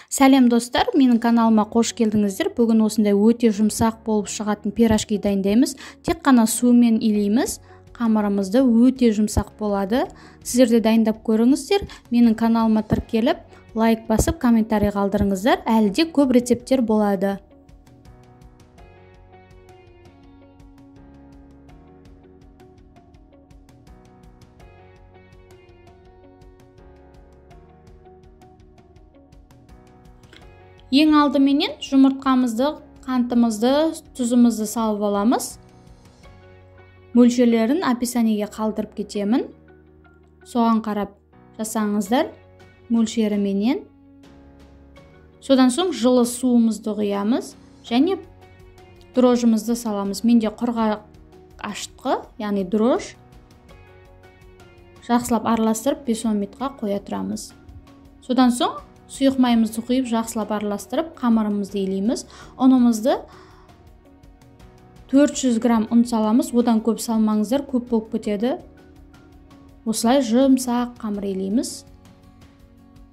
Сәлем достар, менің каналыма қош келдіңіздер. Бүгін осындай өте жұмсақ болып шығатын пирожки дайындаймыз. Тек қана сумен илейміз. Қамырымызды өте жұмсақ болады. Сіздер де дайындап көріңіздер. Менің каналыма тіркеліп, лайк басып, комментарий қалдырыңыздар. Әлі де көп рецепттер болады. Ең алдыменен жұмыртқамызды, қантымызды, тұзымызды салып аламыз. Мөлшерлерін описаниеге қалдырып кетемін. Соған қарап жасаңыздар мөлшеріменен. Содан соң жылы суымызды құямыз және дрожжымызды саламыз. Менде құрғақ ашытқы, яғни дрожж. Жақсылап араластырып 5-10 минутқа қоя тұрамыз. Содан соң сұйық майымызды құйып, жақсылап араластырып, қамырымызды илейміз. Ұнымызды 400 грамм ұн саламыз. Одан көп салмаңыздар, көп болып кетеді. Осылай жұмсақ қамыр илейміз.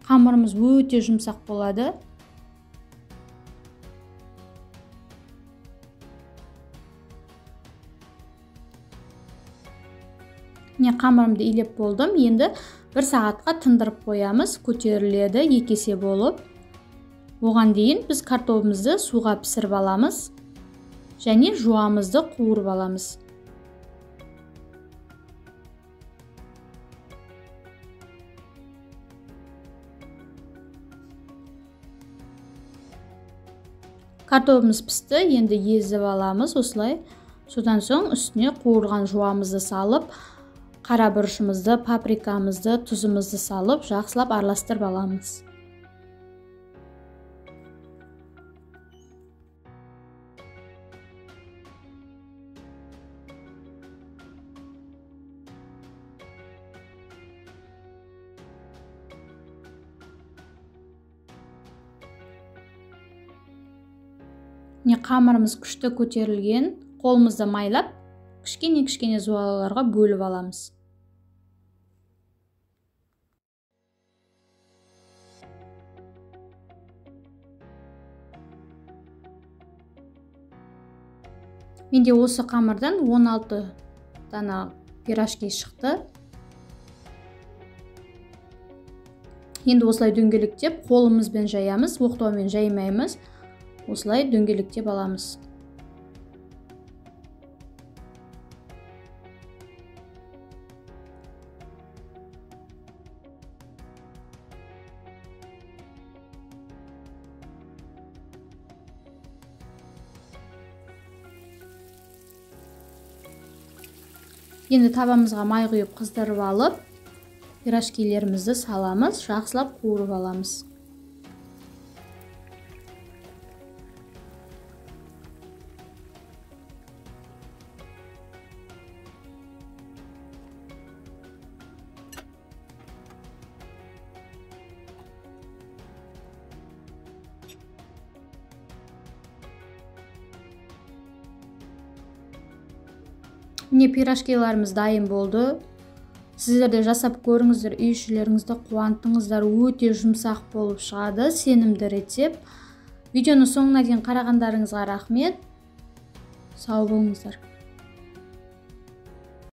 Қамырымыз өте жұмсақ болады. Қамырымды илеп болдым. Енді 1 сағатқа тындырып қоямыз. Көтеріледі 2 есе болып. Оған дейін біз картопымызды суға пісіріп аламыз және жуамызды қуырып аламыз. Картопымыз пісті, енді езіп аламыз осылай. Содан соң үстіне қуырған жуамызды салып, қара бұрышымызды, паприкамызды, тұзымызды салып, жақсылап араластырып аламыз. Қамырымыз күшті көтерілген, қолымызды майлап, кішкене зуаларға бөліп аламыз. Менде осы қамырдан 16 дана пирожки шықты. Енді осылай дөңгелектеп, қолымызбен жаямыз, оқтаумен жаймаймыз. Осылай дөңгелектеп аламыз. Енді табамызға май құйып қыздырып алып, пирожкилерімізді саламыз, жақсылап қуырып аламыз. Пирожкиларымыз дайын болды. Сіздер де жасап көріңіздер, үй ішілеріңізді қуантыңыздар, өте жұмсақ болып шығады, сенімді рецепт. Видеоны соңына дейін қарағандарыңызға рахмет. Сау болыңыздар.